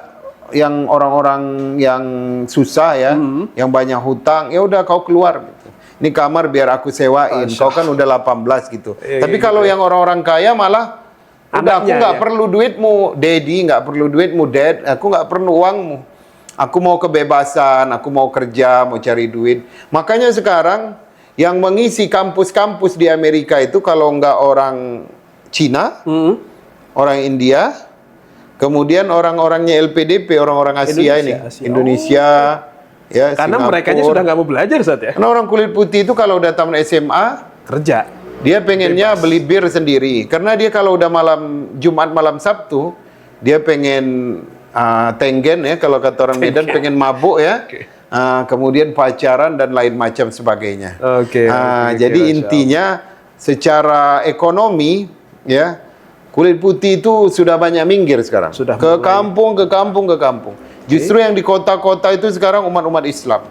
yang orang-orang yang susah ya, yang banyak hutang, ya udah kau keluar gitu. Ini kamar biar aku sewain, kau kan udah 18 gitu. Tapi kalau yang orang-orang kaya malah udah aku nggak perlu duitmu, daddy, nggak perlu duitmu, dad, aku nggak perlu uangmu. Aku mau kebebasan, aku mau kerja, mau cari duit. Makanya sekarang yang mengisi kampus-kampus di Amerika itu kalau nggak orang Cina, orang India, kemudian orang-orangnya LPDP, orang-orang Asia ini, Indonesia, ya, karena mereka sudah nggak mau belajar saat ya. Karena orang kulit putih itu kalau udah tamat SMA kerja, dia pengennya beli bir sendiri. Karena dia kalau udah malam Jumat, malam Sabtu, dia pengen tenggen ya, kalau kata orang Medan pengen mabuk ya. Kemudian pacaran dan lain macam sebagainya. Jadi intinya secara ekonomi ya, kulit putih itu sudah banyak minggir sekarang. Sudah ke kampung. Justru yang di kota-kota itu sekarang umat-umat Islam.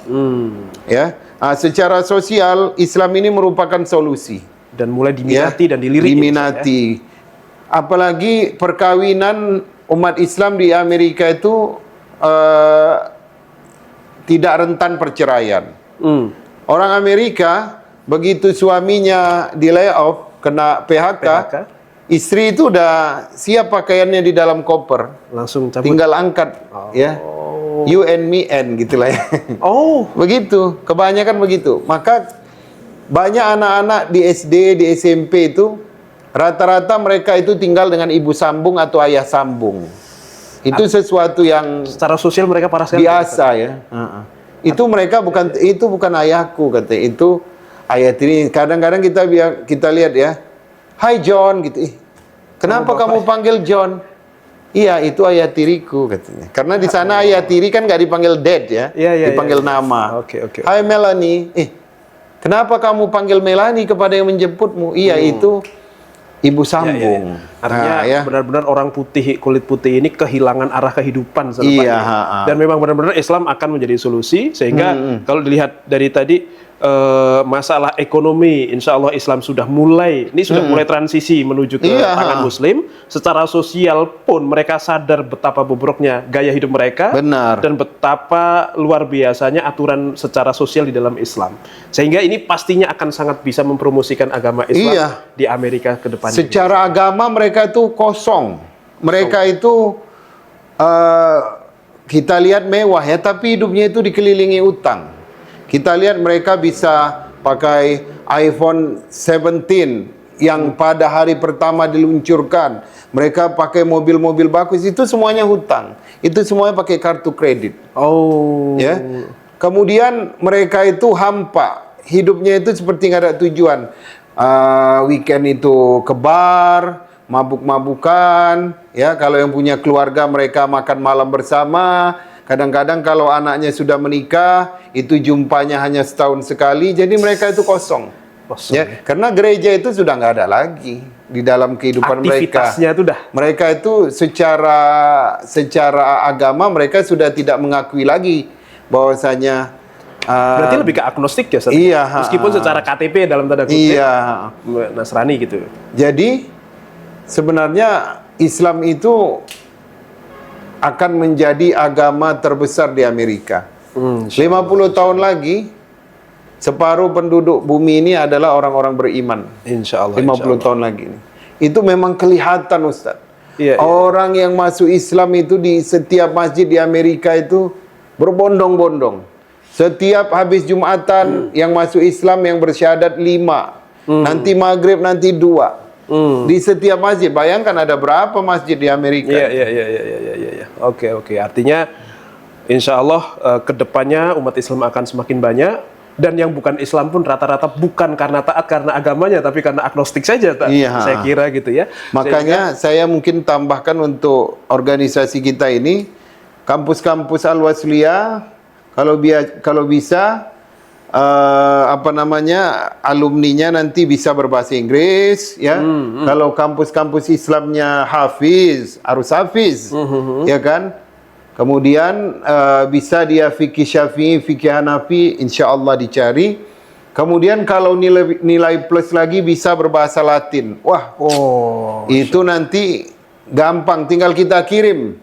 Ya, secara sosial Islam ini merupakan solusi dan mulai diminati dan dilirik. Diminati. Apalagi perkawinan umat Islam di Amerika itu tidak rentan perceraian. Orang Amerika begitu suaminya di layoff, kena PHK, istri itu udah siap pakaiannya di dalam koper, langsung cabut. Tinggal angkat, ya. You and me and gitulah ya. Begitu, kebanyakan begitu. Maka banyak anak-anak di SD, di SMP itu Rata-rata mereka itu tinggal dengan ibu sambung atau ayah sambung. Itu sesuatu yang Secara sosial mereka parah sekali. biasa ya. Itu mereka bukan ayahku kata. Itu ayah tiri. Kadang-kadang kita lihat ya. Hai John gitu. Kenapa kamu panggil John? Iya, itu ayah tiriku katanya. Karena di sana ayah tiri kan nggak dipanggil dad ya. Dipanggil nama. Oke. Hai Melanie. Kenapa kamu panggil Melanie kepada yang menjemputmu? Iya, itu ibu sambung. Artinya benar-benar orang putih, kulit putih ini kehilangan arah kehidupan Iya, dan memang benar-benar Islam akan menjadi solusi sehingga kalau dilihat dari tadi masalah ekonomi, insya Allah Islam sudah mulai transisi menuju ke tangan Muslim. Secara sosial pun mereka sadar betapa bobroknya gaya hidup mereka. Benar. Dan betapa luar biasanya aturan secara sosial di dalam Islam. Sehingga ini pastinya akan sangat bisa mempromosikan agama Islam di Amerika ke depan. Secara agama mereka itu kosong. Mereka itu kita lihat mewah ya, tapi hidupnya itu dikelilingi utang. Kita lihat mereka bisa pakai iPhone 17 yang pada hari pertama diluncurkan. Mereka pakai mobil-mobil bagus, itu semuanya hutang. Itu semuanya pakai kartu kredit. Ya. Kemudian mereka itu hampa. Hidupnya itu seperti nggak ada tujuan. Weekend itu ke bar, mabuk-mabukan. Ya, kalau yang punya keluarga mereka makan malam bersama. Kadang-kadang kalau anaknya sudah menikah, itu jumpanya hanya setahun sekali, jadi mereka itu kosong. Ya, karena gereja itu sudah nggak ada lagi di dalam kehidupan mereka. Aktivitasnya itu dah. Mereka itu secara agama mereka sudah tidak mengakui lagi bahwasanya berarti lebih ke agnostik ya, Ustaz? Iya. Meskipun secara KTP dalam tanda kutip Nasrani gitu. Jadi sebenarnya Islam itu akan menjadi agama terbesar di Amerika. 50 tahun lagi separuh penduduk bumi ini adalah orang-orang beriman. Insya Allah. 50 tahun lagi ini. Itu memang kelihatan, Ustaz. Orang yang masuk Islam itu di setiap masjid di Amerika itu berbondong-bondong. Setiap habis Jumatan yang masuk Islam yang bersyahadat 5. Nanti maghrib, nanti 2. Di setiap masjid. Bayangkan ada berapa masjid di Amerika. Iya. Oke. Artinya insya Allah kedepannya umat Islam akan semakin banyak. Dan yang bukan Islam pun rata-rata bukan karena taat karena agamanya, tapi karena agnostik saja. Saya kira gitu ya. Makanya saya mungkin tambahkan untuk organisasi kita ini, kampus-kampus Al-Wasliyah, kalau bisa alumninya nanti bisa berbahasa Inggris ya. Kalau kampus-kampus Islamnya harus hafiz ya kan. Kemudian bisa dia fikih Syafi'i, fikih Hanafi, insyaallah dicari. Kemudian kalau nilai plus lagi bisa berbahasa Latin. Itu nanti gampang, tinggal kita kirim.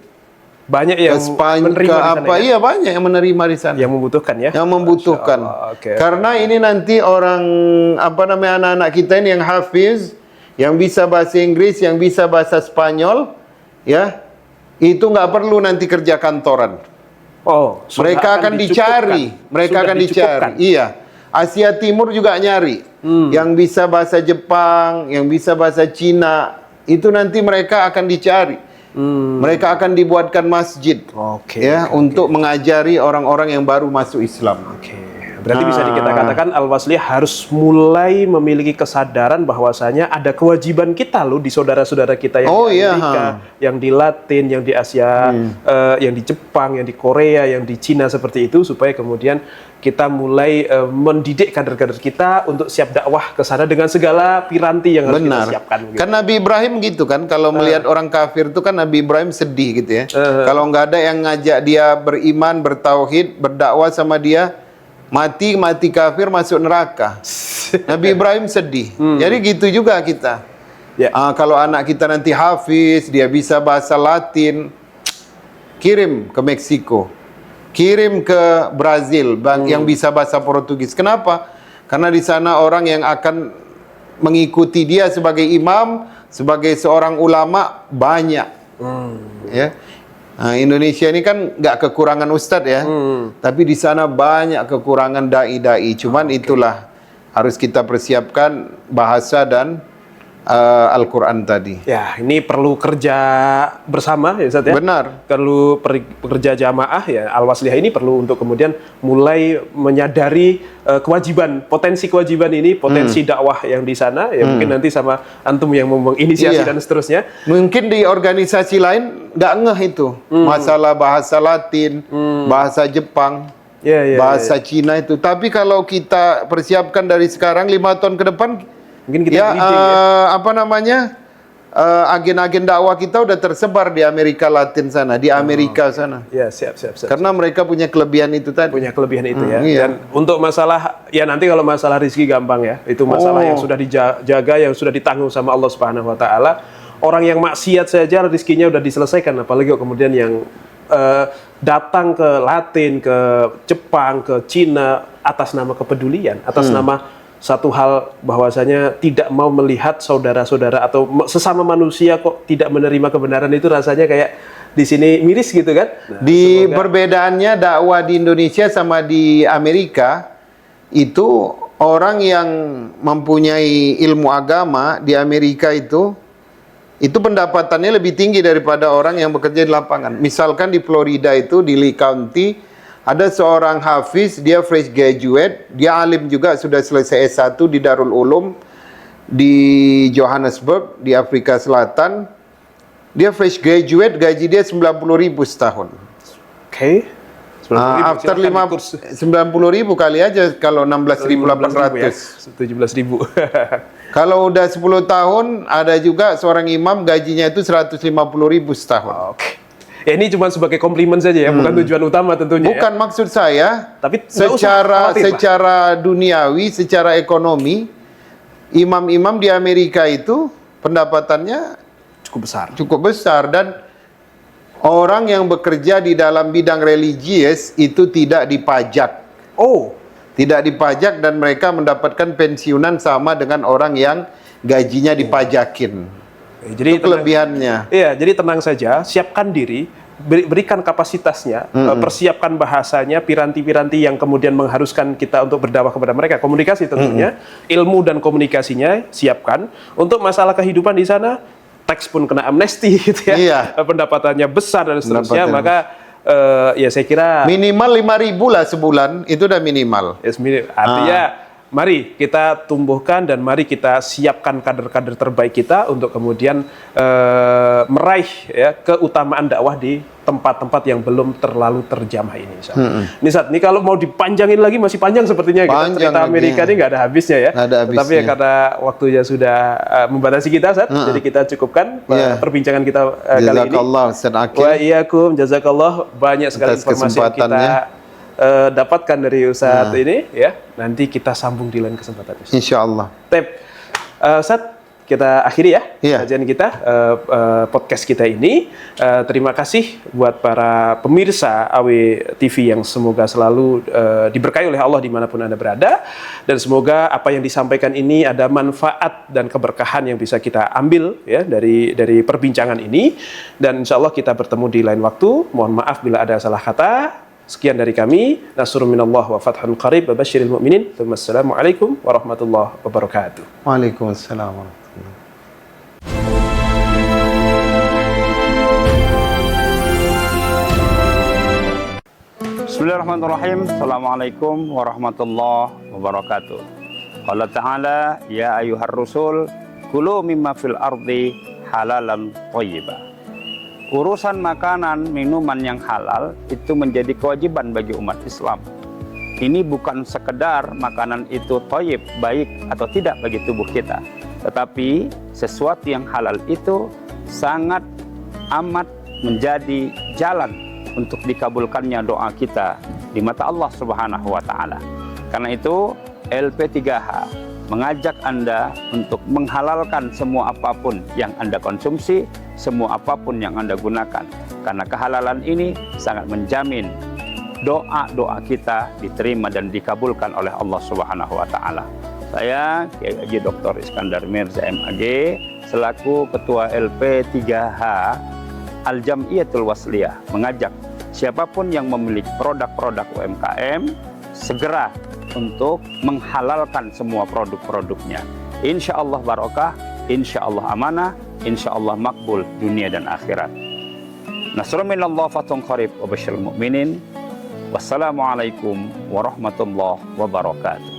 Banyak yang menerima di sana, Iya, banyak yang menerima di sana. Yang membutuhkan ya. Yang membutuhkan. Karena ini nanti orang anak-anak kita ini yang hafiz, yang bisa bahasa Inggris, yang bisa bahasa Spanyol, ya. Itu nggak perlu nanti kerja kantoran. Mereka akan dicari. Iya. Asia Timur juga nyari. Yang bisa bahasa Jepang, yang bisa bahasa Cina, itu nanti mereka akan dicari. Mereka akan dibuatkan masjid untuk mengajari orang-orang yang baru masuk Islam. Berarti bisa kita katakan Al-Wasliyah harus mulai memiliki kesadaran bahwasanya ada kewajiban kita loh di saudara-saudara kita yang di Amerika, yang di Latin, yang di Asia, yang di Jepang, yang di Korea, yang di Cina seperti itu, supaya kemudian kita mulai mendidik kader-kader kita untuk siap dakwah ke sana dengan segala piranti yang harus kita siapkan. Gitu. Kan Nabi Ibrahim gitu kan, kalau melihat orang kafir itu kan Nabi Ibrahim sedih gitu ya. Kalau nggak ada yang ngajak dia beriman, bertauhid, berdakwah sama dia, mati kafir masuk neraka. Nabi Ibrahim sedih. Jadi gitu juga kita. Kalau anak kita nanti hafiz, dia bisa bahasa Latin, kirim ke Meksiko, kirim ke Brazil yang bisa bahasa Portugis. Kenapa? Karena di sana orang yang akan mengikuti dia sebagai imam, sebagai seorang ulama banyak. Ya. Nah, Indonesia ini kan nggak kekurangan ustadz ya, tapi di sana banyak kekurangan dai-dai. Cuman itulah harus kita persiapkan bahasa dan Al-Quran tadi. Ya, ini perlu kerja bersama ya Ustaz ya. Benar. Perlu bekerja jamaah ya. Al-Wasliyah ini perlu untuk kemudian mulai menyadari potensi kewajiban ini, potensi dakwah yang di sana ya mungkin nanti sama antum yang menginisiasi Iya. dan seterusnya. Mungkin di organisasi lain nggak ngeh itu. Masalah bahasa Latin, bahasa Jepang, bahasa Cina itu. Tapi kalau kita persiapkan dari sekarang 5 tahun ke depan, Mungkin kita ya, leading ya. agen-agen dakwah kita udah tersebar di Amerika Latin sana, di Amerika sana. Ya, siap. Karena mereka punya kelebihan itu tadi. Punya kelebihan itu ya. Iya. Dan untuk masalah ya nanti kalau masalah rezeki gampang ya. Itu masalah yang sudah dijaga, yang sudah ditanggung sama Allah Subhanahu wa taala. Orang yang maksiat saja rezekinya udah diselesaikan, apalagi kemudian yang datang ke Latin, ke Jepang, ke Cina atas nama kepedulian, atas nama satu hal bahwasanya tidak mau melihat saudara-saudara atau sesama manusia kok tidak menerima kebenaran, itu rasanya kayak di sini miris gitu kan. Nah, Di perbedaannya dakwah di Indonesia sama di Amerika, itu orang yang mempunyai ilmu agama di Amerika itu pendapatannya lebih tinggi daripada orang yang bekerja di lapangan. Misalkan di Florida itu, di Lee County, ada seorang hafiz, dia fresh graduate, dia alim juga, sudah selesai S1 di Darul Ulum di Johannesburg, di Afrika Selatan. Dia fresh graduate, gaji dia 90.000 setahun. Oke. After 90.000 kali aja, kalau 16.800. 17.000. Kalau udah 10 tahun, ada juga seorang imam gajinya itu 150.000 setahun. Oke. Ya ini cuma sebagai komplimen saja ya, bukan tujuan utama tentunya. Bukan maksud saya, Tapi nggak usah khawatir, Pak. secara duniawi, secara ekonomi, imam-imam di Amerika itu pendapatannya cukup besar, dan orang yang bekerja di dalam bidang religius itu tidak dipajak. Tidak dipajak, dan mereka mendapatkan pensiunan sama dengan orang yang gajinya dipajakin. Jadi itu kelebihannya. Iya, jadi tenang saja, siapkan diri, berikan kapasitasnya, persiapkan bahasanya, piranti-piranti yang kemudian mengharuskan kita untuk berdakwah kepada mereka, komunikasi tentunya, ilmu dan komunikasinya siapkan. Untuk masalah kehidupan di sana, teks pun kena amnesti gitu ya. Iya. Pendapatannya besar dan seterusnya, maka ya saya kira minimal 5.000 lah sebulan, itu udah minimal. Artinya mari kita tumbuhkan dan mari kita siapkan kader-kader terbaik kita untuk kemudian meraih ya keutamaan dakwah di tempat-tempat yang belum terlalu terjamah ini. Ini Ustaz, ini kalau mau dipanjangin lagi masih panjang sepertinya. Cerita Amerika ini nggak ada habisnya ya. Tapi ya karena waktunya sudah membatasi kita, Ustaz, jadi kita cukupkan perbincangan kita kali ini. Jazakallah Ustaz Akil. Wa iyyakum, jazakallah, banyak sekali informasi yang kita dapatkan dari Ustaz ini ya. Nanti kita sambung di lain kesempatan. Insyaallah. Ustaz, kita akhiri ya kajian kita, podcast kita ini. Terima kasih buat para pemirsa AW TV yang semoga selalu diberkahi oleh Allah dimanapun Anda berada, dan semoga apa yang disampaikan ini ada manfaat dan keberkahan yang bisa kita ambil ya dari perbincangan ini, dan insya Allah kita bertemu di lain waktu. Mohon maaf bila ada salah kata. Sekian dari kami. Nasrun minallah wa fathun qarib wa basyiril mu'minin. Wassalamualaikum warahmatullahi wabarakatuh. Waalaikumsalam warahmatullahi. Bismillahirrahmanirrahim. Assalamualaikum warahmatullahi wabarakatuh. Qala ta'ala, ya ayyuhar rusul, kulu mimma fil ardi halalan thayyiban. Urusan makanan, minuman yang halal itu menjadi kewajiban bagi umat Islam. Ini bukan sekedar makanan itu thayyib, baik atau tidak bagi tubuh kita, tetapi sesuatu yang halal itu sangat amat menjadi jalan untuk dikabulkannya doa kita di mata Allah Subhanahu wa taala. Karena itu LP3H mengajak Anda untuk menghalalkan semua apapun yang Anda konsumsi, semua apapun yang Anda gunakan. Karena kehalalan ini sangat menjamin doa-doa kita diterima dan dikabulkan oleh Allah Subhanahu wa taala. Saya Kiai Haji Dr. Iskandar Mirza MAG selaku Ketua LP3H Al-Jam'iyatul Wasliyah mengajak siapapun yang memiliki produk-produk UMKM segera untuk menghalalkan semua produk-produknya. Insya Allah barokah, insya Allah amanah, insya Allah makbul dunia dan akhirat. Nasrun minallah fatun qarib wa basyiril mu'minin. Wassalamualaikum warahmatullahi wabarakatuh.